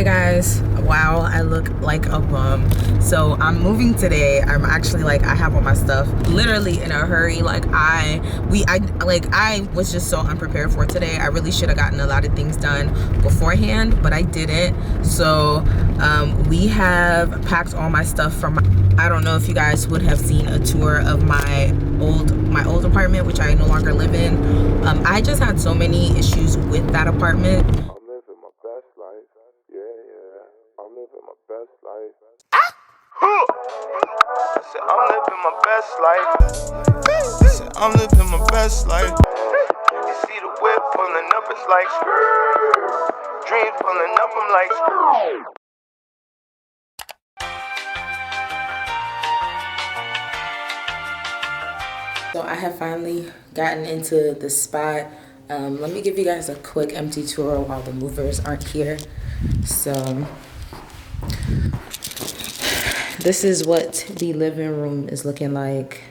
Hey guys, wow, I look like a bum. So I'm moving today. I'm actually like, I have all my stuff literally in a hurry. Like I was just so unprepared for today. I really should have gotten a lot of things done beforehand, but I didn't. So we have packed all my stuff from I don't know if you guys would have seen a tour of my old apartment, which I no longer live in. I just had so many issues with that apartment. I'm living my best life. I said, I'm living my best life. I said, I'm living my best life. You see the whip pulling up, it's like dreams pulling up, I'm like So I have finally gotten into the spot. Let me give you guys a quick empty tour while the movers aren't here. So this is what the living room is looking like.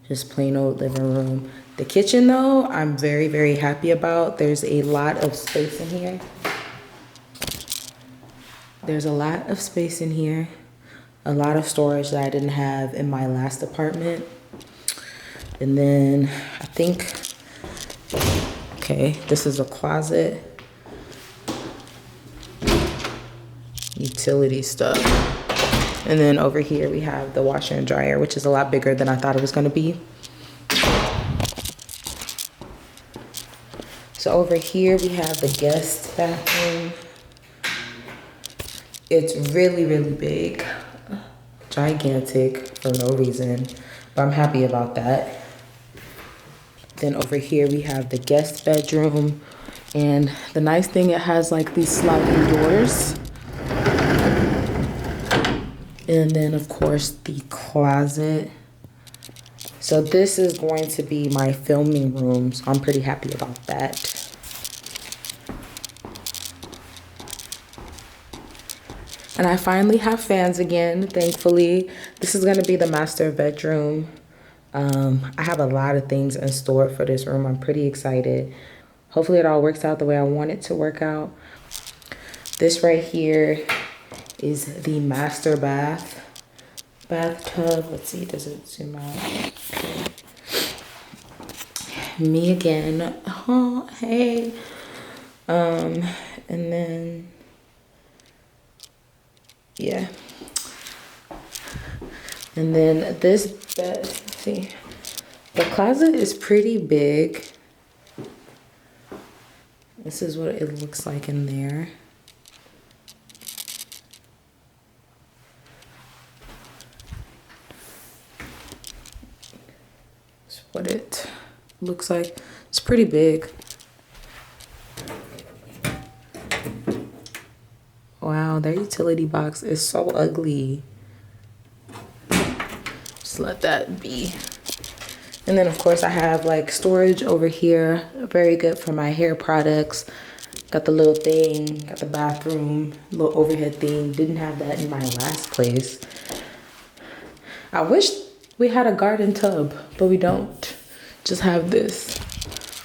Just plain old living room. The kitchen though, I'm very, very happy about. There's a lot of space in here. There's a lot of space in here. A lot of storage that I didn't have in my last apartment. And then I think, okay, this is a closet. Utility stuff. And then over here we have the washer and dryer, which is a lot bigger than I thought it was gonna be. So over here we have the guest bathroom. It's really, really big, gigantic for no reason, but I'm happy about that. Then over here we have the guest bedroom, and the nice thing, it has like these sliding doors. And then of course the closet. So this is going to be my filming room, so I'm pretty happy about that. And I finally have fans again, thankfully. This is gonna be the master bedroom. I have a lot of things in store for this room. I'm pretty excited. Hopefully it all works out the way I want it to work out. This right here is the master bathtub. Let's see, does it zoom out? Okay. Me again. Oh, hey. And then, yeah. And then this bed, see, the closet is pretty big. This is what it looks like in there. That's what it looks like. It's pretty big. Wow, their utility box is so ugly. Just let that be. And then of course I have like storage over here, very good for my hair products. Got the little thing, got the bathroom, little overhead thing. Didn't have that in my last place. I wish we had a garden tub, but we don't. Just have this.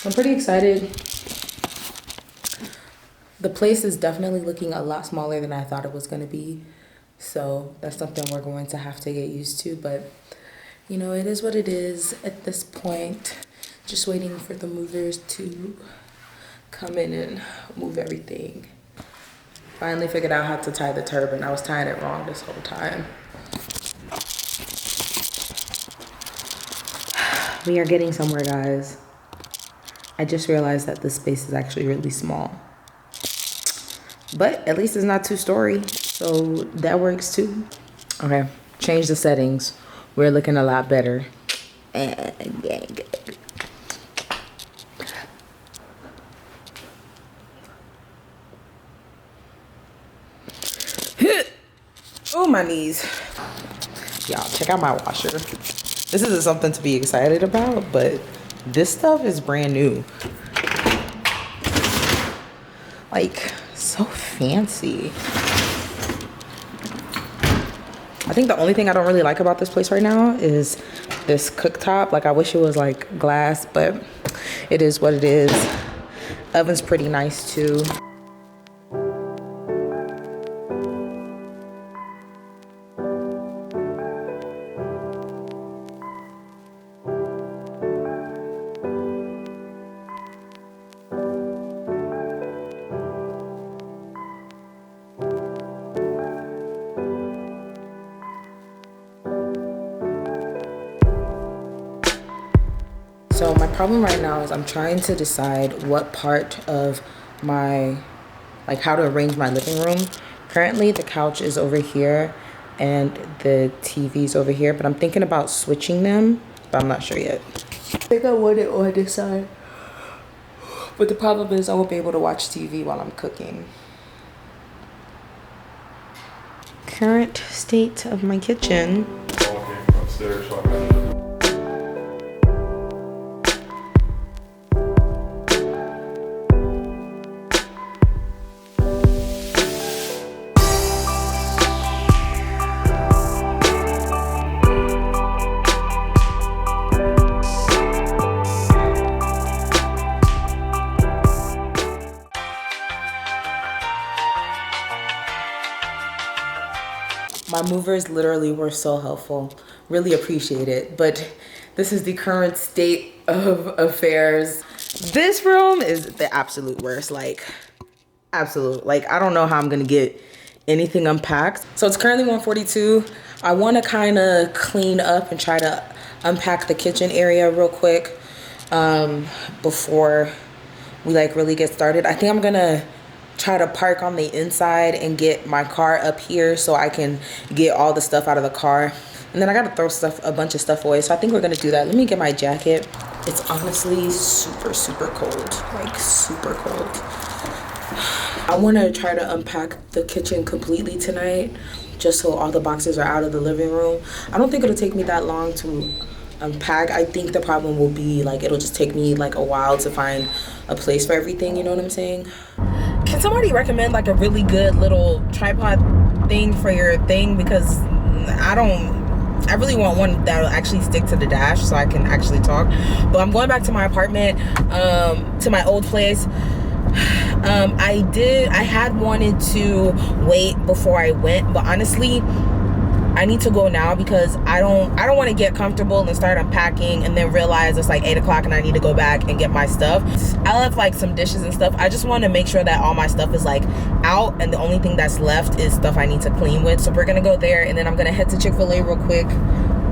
I'm pretty excited. The place is definitely looking a lot smaller than I thought it was gonna be. So that's something we're going to have to get used to, but you know, it is what it is at this point. Just waiting for the movers to come in and move everything. Finally figured out how to tie the turban. I was tying it wrong this whole time. We are getting somewhere, guys. I just realized that this space is actually really small. But at least it's not 2-story, so that works too. Okay, change the settings. We're looking a lot better. Oh, my knees. Y'all, check out my washer. This isn't something to be excited about, but this stuff is brand new. Like, so fancy. I think the only thing I don't really like about this place right now is this cooktop. Like, I wish it was like glass, but it is what it is. Oven's pretty nice too. problem right now is I'm trying to decide what part of my, like how to arrange my living room. Currently the couch is over here and the TV's over here, but I'm thinking about switching them, but I'm not sure yet. I think I want it on this side. But the problem is I won't be able to watch TV while I'm cooking. Current state of my kitchen. Walking upstairs, so My movers literally were so helpful. Really appreciate it. But this is the current state of affairs. This room is the absolute worst. Like, absolute. Like, I don't know how I'm gonna get anything unpacked. So it's currently 1:42. I wanna kinda clean up and try to unpack the kitchen area real quick before we like really get started. I think I'm gonna try to park on the inside and get my car up here so I can get all the stuff out of the car. And then I gotta throw a bunch of stuff away. So I think we're gonna do that. Let me get my jacket. It's honestly super, super cold. Like super cold. I wanna try to unpack the kitchen completely tonight just so all the boxes are out of the living room. I don't think it'll take me that long to unpack. I think the problem will be like, it'll just take me like a while to find a place for everything, you know what I'm saying? Can somebody recommend like a really good little tripod thing for your thing? Because I really want one that'll actually stick to the dash so I can actually talk. But I'm going back to my apartment, to my old place. I had wanted to wait before I went, but honestly, I need to go now because I don't want to get comfortable and start unpacking and then realize it's like 8 o'clock and I need to go back and get my stuff. I left like some dishes and stuff. I just want to make sure that all my stuff is like out and the only thing that's left is stuff I need to clean with. So we're gonna go there and then I'm gonna head to Chick-fil-A real quick.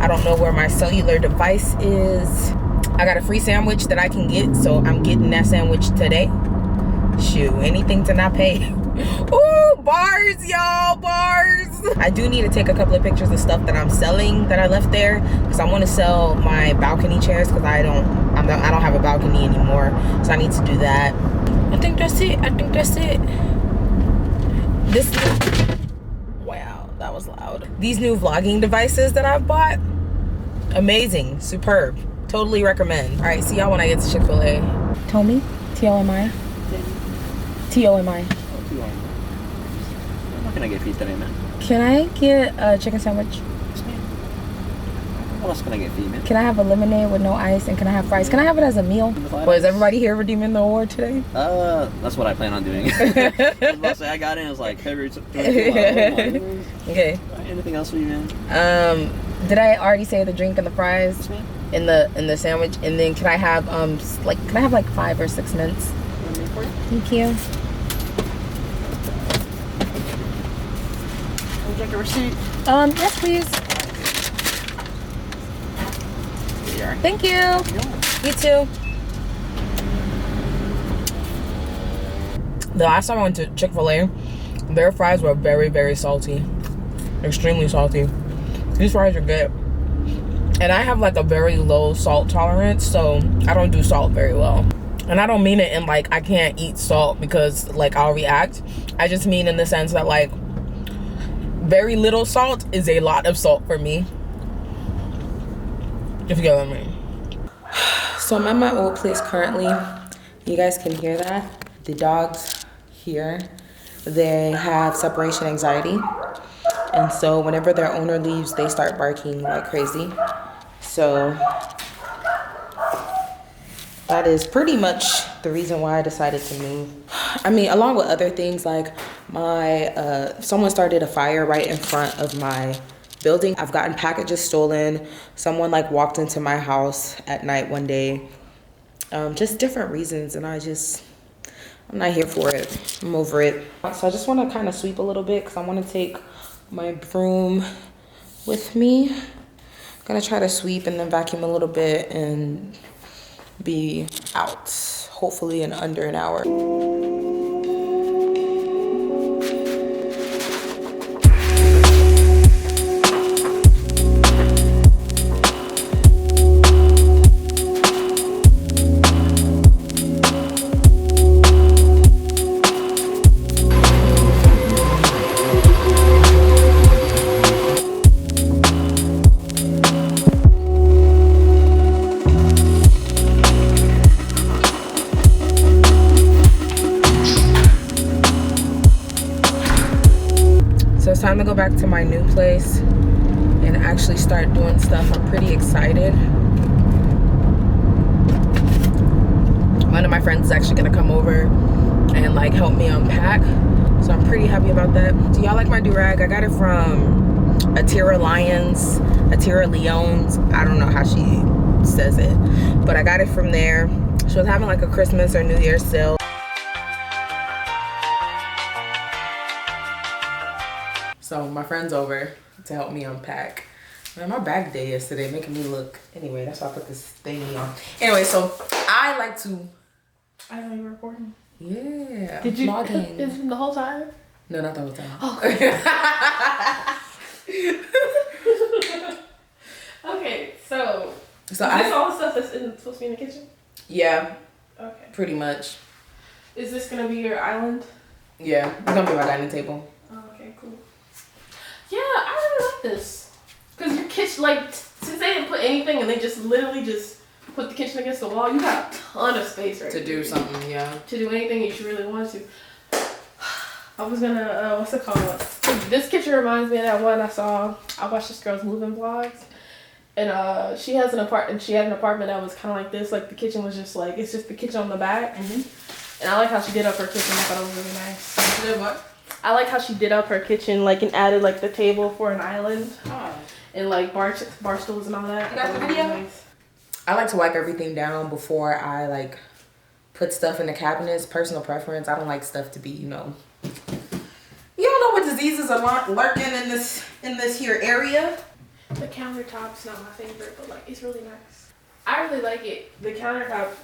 I don't know where my cellular device is. I got a free sandwich that I can get, so I'm getting that sandwich today. Shoot, anything to not pay. Ooh, bars, y'all, bars. I do need to take a couple of pictures of stuff that I'm selling that I left there because I want to sell my balcony chairs because I don't have a balcony anymore, so I need to do that. I think that's it. Wow, that was loud. These new vlogging devices that I've bought, amazing, superb, totally recommend. All right, see y'all when I get to Chick-fil-A. Tomi, T-O-M-I. T-O-M-I. What can I get for you today, man? Can I get a chicken sandwich? Yes, ma'am. What else can I get for you, man? Can I have a lemonade with no ice and can I have fries? Can I have it as a meal? Well, is everybody here redeeming the award today? That's what I plan on doing. I was about to say, I got in, it was like February 22. Okay. Anything else for you, man? Did I already say the drink and the fries? Yes, ma'am. In the sandwich? And then can I have like 5 or 6 mints? Thank you. Would you like a receipt? Yes, please. Here you are. Thank you. You too. The last time I went to Chick-fil-A, their fries were very, very salty. Extremely salty. These fries are good. And I have like a very low salt tolerance, so I don't do salt very well. And I don't mean it in like I can't eat salt because like I'll react. I just mean in the sense that like very little salt is a lot of salt for me, if you get what I mean. So I'm at my old place currently. You guys can hear that. The dogs here, they have separation anxiety. And so whenever their owner leaves, they start barking like crazy. So that is pretty much the reason why I decided to move. I mean, along with other things like someone started a fire right in front of my building. I've gotten packages stolen. Someone like walked into my house at night one day. Just different reasons, and I'm not here for it. I'm over it. So I just want to kind of sweep a little bit because I want to take my broom with me. I'm gonna try to sweep and then vacuum a little bit and be out, hopefully in under an hour. So it's time to go back to my new place and actually start doing stuff. I'm pretty excited. One of my friends is actually gonna come over and like help me unpack. So I'm pretty happy about that. Do y'all like my do-rag? I got it from Atira Leon's. I don't know how she says it, but I got it from there. She was having like a Christmas or New Year's sale. So my friend's over to help me unpack. Man, my bag day yesterday making me look. Anyway, that's why I put this thingy on. Anyway, so I like to. I know you're recording. Yeah. Did you? Vlogging. Is it the whole time? No, not the whole time. Oh. Okay, so is this all the stuff that's supposed to be in the kitchen? Yeah. Okay. Pretty much. Is this gonna be your island? Yeah, it's gonna be my dining table. Oh, okay, cool. Yeah, I really like this. Cause your kitchen, like, since they didn't put anything and they just literally just put the kitchen against the wall, you got a ton of space right to do something, yeah. To do anything that you really want to. I was gonna, what's it called? This kitchen reminds me of that one I watched this girl's moving vlogs. And she had an apartment that was kind of like this. Like the kitchen was just like, it's just the kitchen on the back. And I like how she did up her kitchen. I thought it was really nice. You did what? I like how she did up her kitchen, like, and added like the table for an island. Oh. And like bar stools and all that. You got the video? Really nice. I like to wipe everything down before I like put stuff in the cabinets. Personal preference. I don't like stuff to be, you don't know what diseases are lurking in this here area. The countertop's not my favorite, but like it's really nice. I really like it. The countertop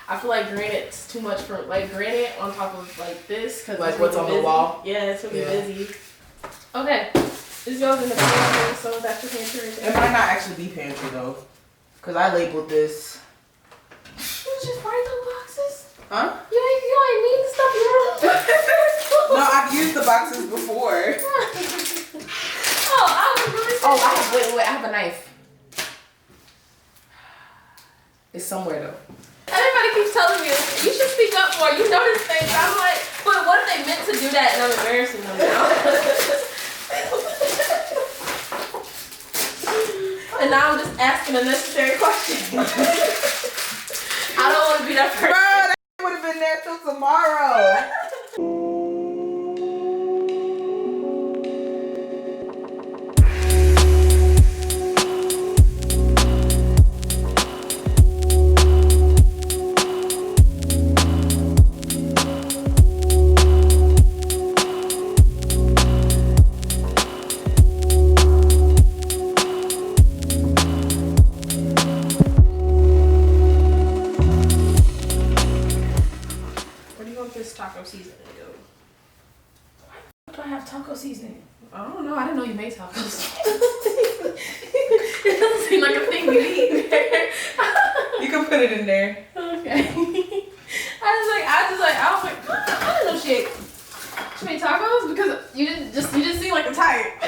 I feel like granite's too much for like granite on top of like this because like what's on the wall. Yeah, it's really busy. Okay, this goes in the pantry, so that's your pantry right there. It might not actually be pantry though, because I labeled this. You just write the boxes? Huh? You ain't need the stuff you wrote. No, I've used the boxes before. I have a knife. It's somewhere though. Everybody keeps telling me, you should speak up more. You notice things. I'm like, but what if they meant to do that and I'm embarrassing them now? And now I'm just asking unnecessary questions. I don't want to be that person. Bro, that would have been there till tomorrow. Taco seasoning, yo. Why do I have taco seasoning? I don't know. I didn't know you made tacos. It doesn't seem like a thing we eat. You can put it in there. Okay. I was like, I didn't know she made tacos because you didn't seem like a type.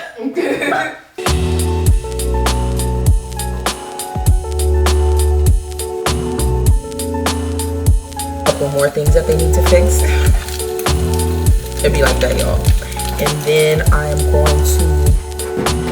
Couple more things that they need to fix. It'd be like that, y'all. And then I am going to